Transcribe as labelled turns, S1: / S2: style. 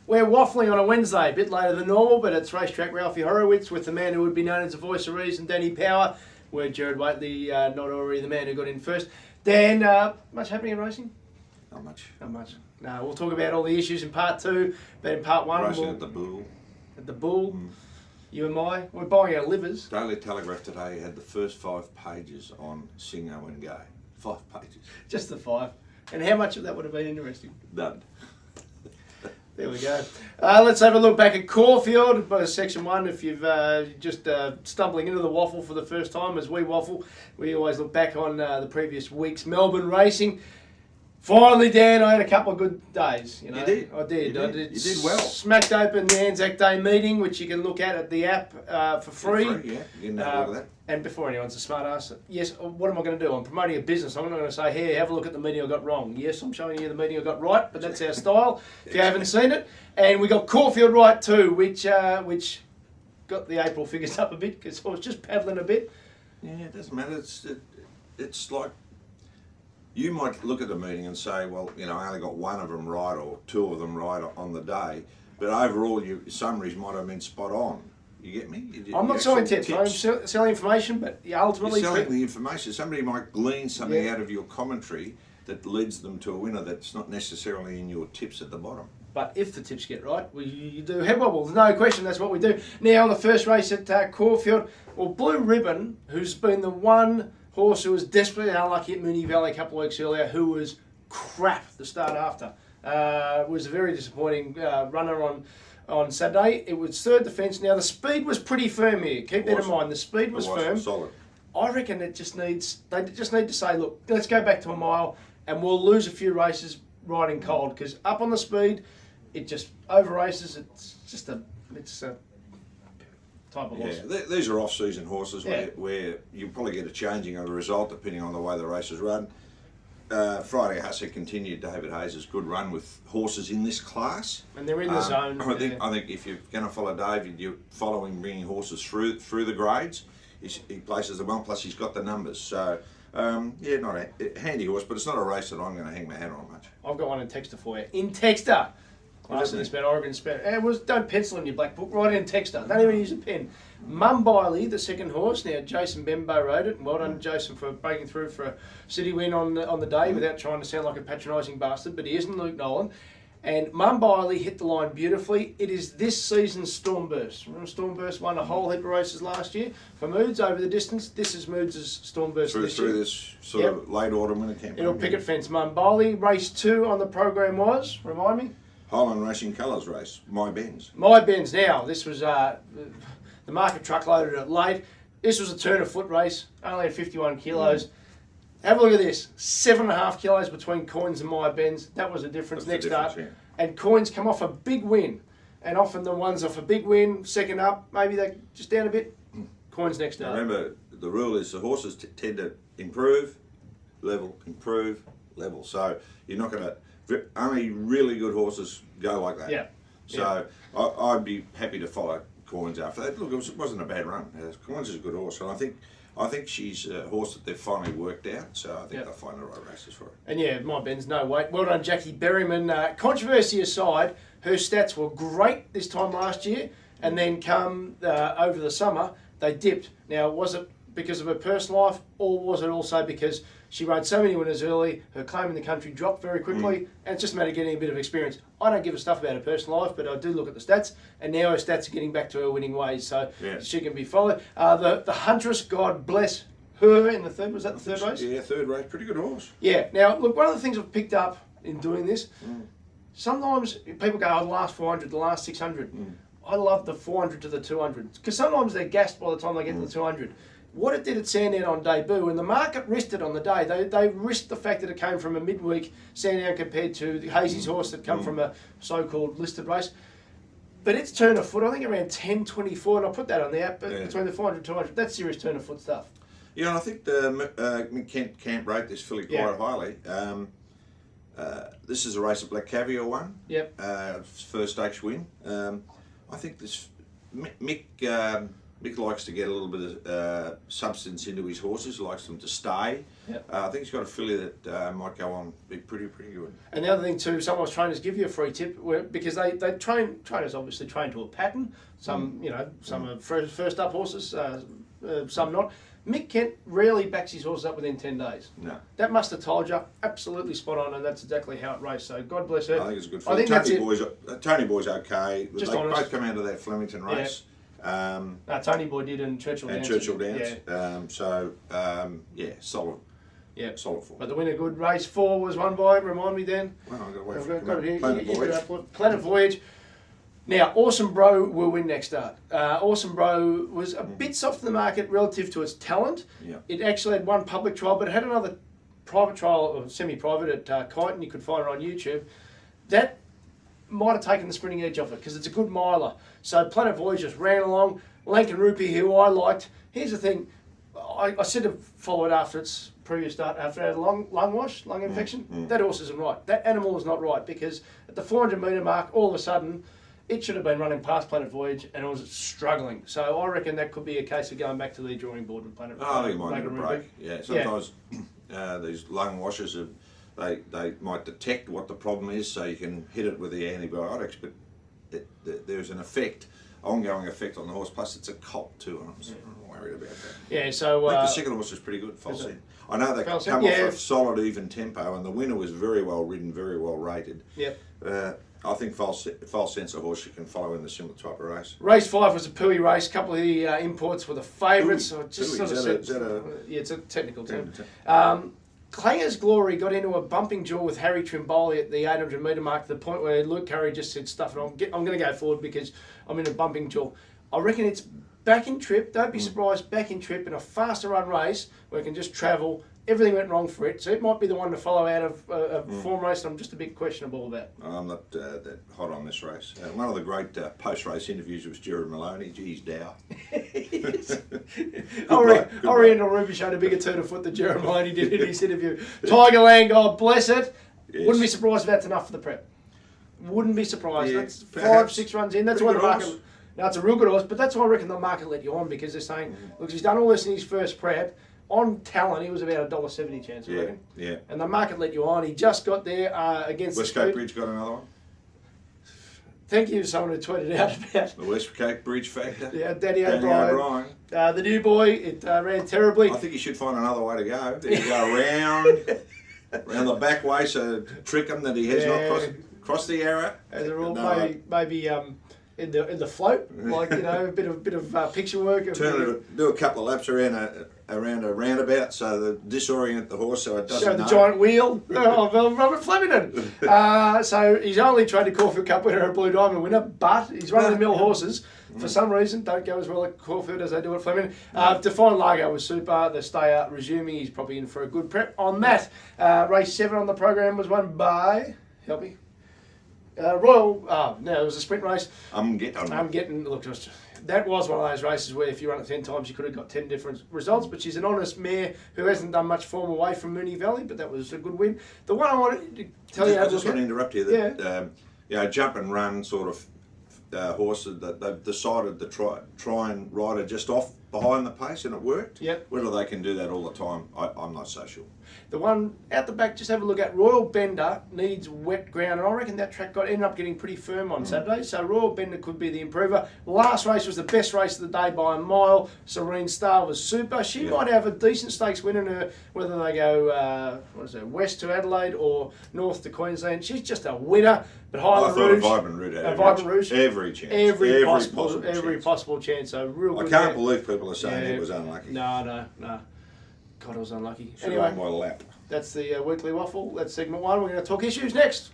S1: We're waffling on a Wednesday, a bit later than normal, but it's Racetrack Ralphy Horowitz with the man who would be known as the voice of reason, Danny Power. We're Jared Waitley, not already the man who got in first. Dan, much happening in racing?
S2: Not much.
S1: Not much. No, we'll talk about all the issues in part two, but in part one...
S2: Racing at the Bull.
S1: At the Bull. You and we're buying our livers.
S2: Daily Telegraph today had the first 5 pages on Singo and Gay. 5 pages.
S1: Just the 5. And how much of that would have been interesting?
S2: None.
S1: There we go. Let's have a look back at Caulfield, section 1. If you've just stumbling into the waffle for the first time, as we waffle, we always look back on the previous week's Melbourne racing. Finally, Dan, I had a couple of good days. You know,
S2: you did.
S1: I did.
S2: You did well.
S1: Smacked open the Anzac Day meeting, which you can look at the app for free.
S2: Yeah, you can have a look at that.
S1: And before anyone's a smart ass, yes, what am I going to do? I'm promoting a business. I'm not going to say, here, have a look at the meeting I got wrong. Yes, I'm showing you the meeting I got right, but that's our style, if you haven't seen it. And we got Caulfield right too, which got the April figures up a bit, because I was just paddling a bit.
S2: Yeah, it doesn't matter. It's like, you might look at the meeting and say, well, you know, I only got 1 of them right or 2 of them right on the day, but overall your summaries might have been spot on. You get me?
S1: I'm not selling tips. I'm selling information, but ultimately...
S2: You're selling the information. Somebody might glean something out of your commentary that leads them to a winner that's not necessarily in your tips at the bottom.
S1: But if the tips get right, you do head wobbles. No question, that's what we do. Now, the first race at Caulfield, well, Blue Ribbon, who's been the one horse who was desperately unlucky at Moonee Valley a couple of weeks earlier, who was crap the start after, was a very disappointing runner on Saturday. It was third defence. Now, the speed was pretty firm here. Keep that in mind. The speed was firm.
S2: Solid.
S1: I reckon they just need to say, look, let's go back to a mile and we'll lose a few races riding cold, because up on the speed, it just over races. It's a type of horse.
S2: Yeah, these are off-season horses where you probably get a changing of the result depending on the way the race is run. Friday Hussey continued David Hayes' good run with horses in this class,
S1: and they're in the zone.
S2: I think if you're going to follow David, you're following bringing horses through the grades. He places them well, plus he's got the numbers. So yeah, not a handy horse, but it's not a race that I'm going to hang my hat on much.
S1: I've got one in Texter for you. In Texter. Class in about Oregon Span. Don't pencil in your black book, write in Texter. Don't even use a pen. Mumbiley, the second horse. Now, Jason Bembo rode it. Well done, Jason, for breaking through for a city win on the day without trying to sound like a patronising bastard, but he isn't Luke Nolan. And Mumbiley hit the line beautifully. It is this season's Stormburst. Remember Stormburst won a whole heap of races last year for Moods over the distance. This is Moods' Stormburst this year.
S2: Through this sort of late autumn winter campaign.
S1: It'll picket fence. Mumbiley. Race 2 on the program was, remind me?
S2: Highland Racing Colours race, My Benz.
S1: My Benz. Now, this was the market truck loaded it late. This was a turn of foot race, only at 51 kilos. Have a look at this, 7.5 kilos between Coins and My Benz. That was a difference.
S2: That's
S1: next up.
S2: Yeah.
S1: And Coins come off a big win. And often the ones off a big win, second up, maybe they just down a bit. Coins next up.
S2: Remember, the rule is the horses tend to improve, level. So you're not going to... Only really good horses go like that.
S1: Yeah.
S2: So I'd be happy to follow Coins after that. Look, it wasn't a bad run. Coins is a good horse, and I think she's a horse that they've finally worked out. So I think they'll find the right races for her.
S1: And yeah, My Ben's no weight. Well done, Jackie Berryman. Controversy aside, her stats were great this time last year, and then come over the summer they dipped. Now, was it because of her personal life, or was it also because she rode so many winners early, her claim in the country dropped very quickly, and it's just a matter of getting a bit of experience. I don't give a stuff about her personal life, but I do look at the stats, and now her stats are getting back to her winning ways, so she can be followed. The Huntress, God bless her in the third, was that the third race?
S2: Yeah, third race, pretty good horse.
S1: Yeah, now look, one of the things I've picked up in doing this, sometimes people go, oh, the last 400, the last 600. I love the 400 to the 200, because sometimes they're gassed by the time they get to the 200. What it did at Sandown on debut, and the market risked it on the day. They risked the fact that it came from a midweek Sandown compared to the Hazy's horse that come from a so-called listed race. But it's turn of foot, I think around 10.24, and I'll put that on the app, between the 400 and 200. That's serious turn of foot stuff.
S2: Yeah, and I think the Kent Camp rate this filly quite highly. This is a race that Black Caviar won. Yep. First stakes win. I think this Mick Mick likes to get a little bit of substance into his horses, likes them to stay.
S1: Yep.
S2: I think he's got a filly that might go on be pretty good.
S1: And the other thing too, sometimes trainers give you a free tip because trainers obviously train to a pattern. Some some are first up horses, some not. Mick Kent rarely backs his horses up within 10 days.
S2: No.
S1: That must have told you absolutely spot on, and that's exactly how it raced. So God bless her.
S2: I think it's a good filly. Tony Boy's okay.
S1: Just
S2: they
S1: honest.
S2: both come out of that Flemington race.
S1: Tony Boy did and Churchill Downs.
S2: Yeah. Solid.
S1: Yeah,
S2: solid form.
S1: But the winner good. Race 4 was won by, remind me then.
S2: Well, I've got to wait for
S1: got it here.
S2: Planet Voyage.
S1: Planet Voyage. Now, Awesome Bro will win next start. Awesome Bro was a bit soft in the market relative to its talent.
S2: Yeah.
S1: It actually had one public trial, but it had another private trial, or semi-private at Kyneton. You could find it on YouTube. That might have taken the sprinting edge off it because it's a good miler. So Planet Voyage just ran along. Lankan Rupee, who I liked. Here's the thing. I said to follow it after its previous start, after it had a lung infection. That horse isn't right. That animal is not right because at the 400 metre mark, all of a sudden, it should have been running past Planet Voyage and it was struggling. So I reckon that could be a case of going back to the drawing board with Planet Voyage.
S2: I think it might need a break. Yeah, sometimes these lung washers, they might detect what the problem is so you can hit it with the antibiotics, but there's an effect, ongoing effect on the horse, plus it's a colt too, and I'm worried about that.
S1: Yeah, so...
S2: I think the second horse is pretty good, Falset. I know they come off a solid, even tempo, and the winner was very well ridden, very well rated.
S1: Yep.
S2: I think Falset's a horse you can follow in the similar type of race.
S1: Race 5 was a Pooey race. A couple of the imports were the favourites. So it's a technical term. Clanger's Glory got into a bumping duel with Harry Trimboli at the 800 metre mark to the point where Luke Curry just said, stuff it, I'm going to go forward because I'm in a bumping duel. I reckon it's back in trip. Don't be surprised, back in trip in a faster run race where it can just travel. Everything went wrong for it, so it might be the one to follow out of a form race I'm just a bit questionable about.
S2: I'm not that hot on this race. One of the great post-race interviews was Jared Maloney. Geez, Dow.
S1: Oriental Ruby showed a bigger turn of foot than Jared Maloney did in his interview. Tigerland, God bless it. Yes. Wouldn't be surprised if that's enough for the prep. Wouldn't be surprised.
S2: Yeah,
S1: that's 5-6 runs in. That's why the market... Now, it's a real good horse, but that's why I reckon the market let you on because they're saying, look, he's done all this in his first prep. On talent, he was about $1.70 chance, I reckon. Yeah. And the market let you on. He just got there against
S2: Westgate Bridge got another one.
S1: Thank you to someone who tweeted out about
S2: the Westgate Bridge factor.
S1: Yeah, Danny O'Brien. The new boy, it ran terribly.
S2: I think you should find another way to go. You go around the back way, so trick him that he has not crossed the arrow.
S1: As a rule, maybe in the float, like a bit of picture work.
S2: Do a couple of laps around a roundabout, so that disorient the horse, so it doesn't.
S1: Show the giant wheel of Robert Flemington. So he's only trained a Caulfield Cup winner and a Blue Diamond winner, but he's running the mill horses. For some reason, don't go as well at Caulfield as they do at Flemington. Define Largo was super. The stayer resuming, he's probably in for a good prep on that. Race 7 on the program was won by, help me. Royal, no, it was a sprint race. Look, that was one of those races where if you run it 10 times, you could have got 10 different results, but she's an honest mare who hasn't done much form away from Moonee Valley, but that was a good win. The one I wanted to tell you...
S2: I just want to interrupt you. That, jump and run sort of horses that they've decided to try and ride her just off behind the pace, and it worked.
S1: Yep.
S2: Whether they can do that all the time, I'm not so sure.
S1: The one out the back, just have a look at Royal Bender, needs wet ground, and I reckon that track ended up getting pretty firm on Saturday, so Royal Bender could be the improver. Last race was the best race of the day by a mile. Serene Star was super. She might have a decent stakes win in her, whether they go west to Adelaide or north to Queensland. She's just a winner. But Highland Rouge,
S2: Vibrant Rouge, every chance,
S1: every possible chance. So real good.
S2: I can't believe people are saying it was unlucky.
S1: No. God, it was unlucky.
S2: Anyway, by a lap.
S1: That's the weekly waffle. That's segment 1. We're going to talk issues next.